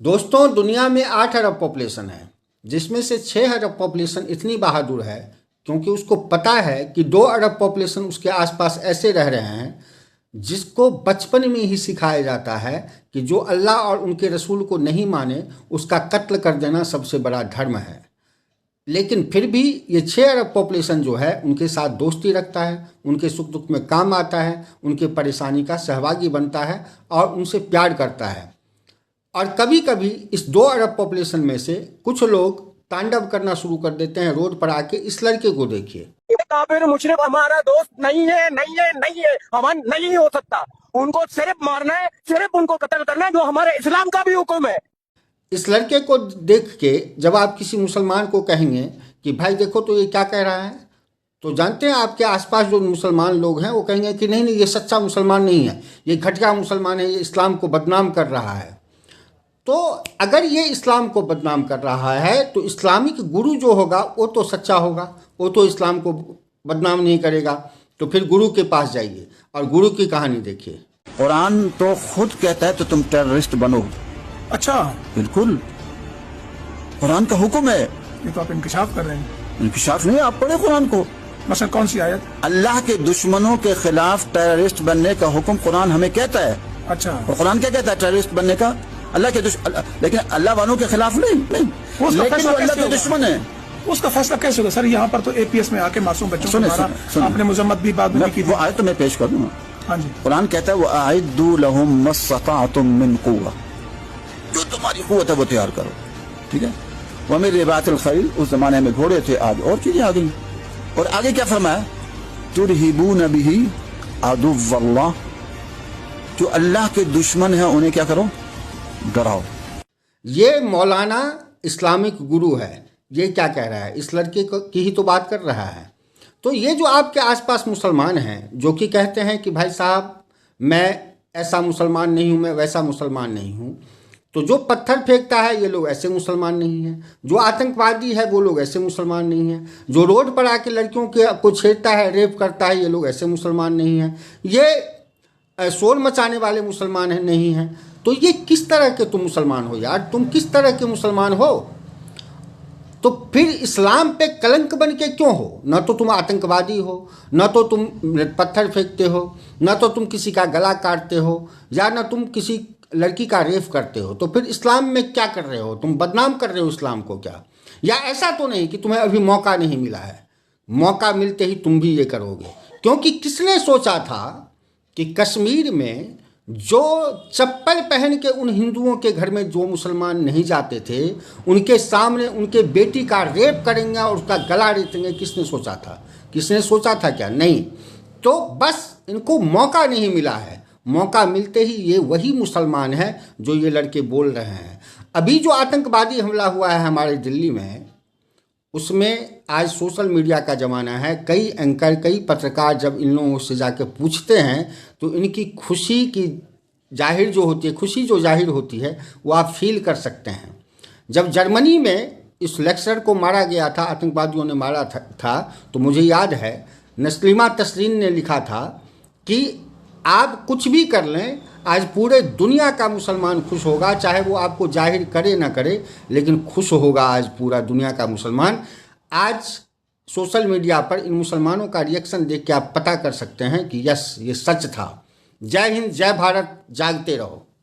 दोस्तों, दुनिया में 8 अरब पॉपुलेशन है, जिसमें से 6 अरब पॉपुलेशन इतनी बहादुर है क्योंकि उसको पता है कि 2 अरब पॉपुलेशन उसके आसपास ऐसे रह रहे हैं जिसको बचपन में ही सिखाया जाता है कि जो अल्लाह और उनके रसूल को नहीं माने उसका कत्ल कर देना सबसे बड़ा धर्म है। लेकिन फिर भी ये 6 अरब पॉपुलेशन जो है उनके साथ दोस्ती रखता है, उनके सुख दुख में काम आता है, उनके परेशानी का सहभागी बनता है और उनसे प्यार करता है। और कभी कभी इस 2 अरब पॉपुलेशन में से कुछ लोग तांडव करना शुरू कर देते हैं रोड पर आके। इस लड़के को देखिए, काफिर मुशरिक हमारा दोस्त नहीं है, नहीं है, नहीं है, हमारा नहीं हो सकता। उनको सिर्फ मारना है, सिर्फ उनको कत्ल करना है, जो हमारे इस्लाम का भी हुक्म है। इस लड़के को देख के जब आप किसी मुसलमान को कहेंगे कि भाई देखो तो ये क्या कह रहा है, तो जानते हैं आपके आसपास जो मुसलमान लोग हैं वो कहेंगे कि नहीं नहीं, ये सच्चा मुसलमान नहीं है, ये घटिया मुसलमान है, ये इस्लाम को बदनाम कर रहा है। तो अगर ये इस्लाम को बदनाम कर रहा है तो इस्लामिक गुरु जो होगा वो तो सच्चा होगा, वो तो इस्लाम को बदनाम नहीं करेगा। तो फिर गुरु के पास जाइए और गुरु की कहानी देखिए। कुरान तो खुद कहता है तो तुम टेररिस्ट बनो। अच्छा, बिल्कुल, कुरान का हुक्म है। ये तो आप इंकशाफ कर रहे हैं। इंकशाफ नहीं, आप पढ़े कुरान को। मसलन कौन सी आयत? अल्लाह के दुश्मनों के खिलाफ टेररिस्ट बनने का हुक्म कुरान हमें कहता है। अच्छा, और कुरान क्या कहता है टेररिस्ट बनने का? अल्लाह के लेकिन अल्लाह वालों के खिलाफ नहीं, लेकिन वो अल्लाह के दुश्मन है। उसका फैसला कैसे होगा सर? यहाँ पर तो एपीएस में आके मासूम बच्चों को मारा, आपने मुजम्मत भी बात नहीं की। वो आयत तो मैं पेश कर दूंगा। हाँ जी, कुरान कहता है वो आइदू लहुम मस्तताअतुम मिन कुव्वा, जो तुम्हारी कुव्वत है वो तैयार करो। ठीक है, वो मेरे रिबातिल खैल, उस जमाने में घोड़े थे, आज और चीजें आ गई। और आगे क्या फरमाया? तुरहिबून बिही अदुव्वल्लाह, जो अल्लाह के दुश्मन है उन्हें क्या करो? डराओ। ये मौलाना इस्लामिक गुरु है, ये क्या कह रहा है? इस लड़के की ही तो बात कर रहा है। तो ये जो आपके आसपास मुसलमान हैं जो कि कहते हैं कि भाई साहब मैं ऐसा मुसलमान नहीं हूँ, मैं वैसा मुसलमान नहीं हूँ, तो जो पत्थर फेंकता है ये लोग ऐसे मुसलमान नहीं हैं, जो आतंकवादी है वो लोग ऐसे मुसलमान नहीं हैं, जो रोड पर आके लड़कियों को छेड़ता है, रेप करता है, ये लोग ऐसे मुसलमान नहीं हैं, ये शोर मचाने वाले मुसलमान हैं नहीं हैं। तो ये किस तरह के तुम मुसलमान हो यार? तुम किस तरह के मुसलमान हो? तो फिर इस्लाम पे कलंक बन के क्यों हो? न तो तुम आतंकवादी हो, न तो तुम पत्थर फेंकते हो, न तो तुम किसी का गला काटते हो, या न तुम किसी लड़की का रेप करते हो। तो फिर इस्लाम में क्या कर रहे हो? तुम बदनाम कर रहे हो इस्लाम को क्या? या ऐसा तो नहीं कि तुम्हें अभी मौका नहीं मिला है, मौका मिलते ही तुम भी ये करोगे? क्योंकि किसने सोचा था कि कश्मीर में जो चप्पल पहन के उन हिंदुओं के घर में जो मुसलमान नहीं जाते थे उनके सामने उनके बेटी का रेप करेंगे और उसका गला रेतेंगे? किसने सोचा था? किसने सोचा था क्या? नहीं। तो बस इनको मौका नहीं मिला है, मौका मिलते ही ये वही मुसलमान है जो ये लड़के बोल रहे हैं। अभी जो आतंकवादी हमला हुआ है हमारे दिल्ली में, उसमें आज सोशल मीडिया का ज़माना है। कई एंकर, कई पत्रकार जब इन लोगों से जाकर पूछते हैं तो इनकी खुशी की जाहिर जो होती है, खुशी जो जाहिर होती है वो आप फील कर सकते हैं। जब जर्मनी में इस लेक्चरर को मारा गया था, आतंकवादियों ने मारा था, तो मुझे याद है नस्लिमा तस्लीन ने लिखा था कि आप कुछ भी कर लें, आज पूरे दुनिया का मुसलमान खुश होगा, चाहे वो आपको जाहिर करे ना करे, लेकिन खुश होगा आज पूरा दुनिया का मुसलमान। आज सोशल मीडिया पर इन मुसलमानों का रिएक्शन देख के आप पता कर सकते हैं कि यस, ये सच था। जय हिंद, जय भारत, जागते रहो।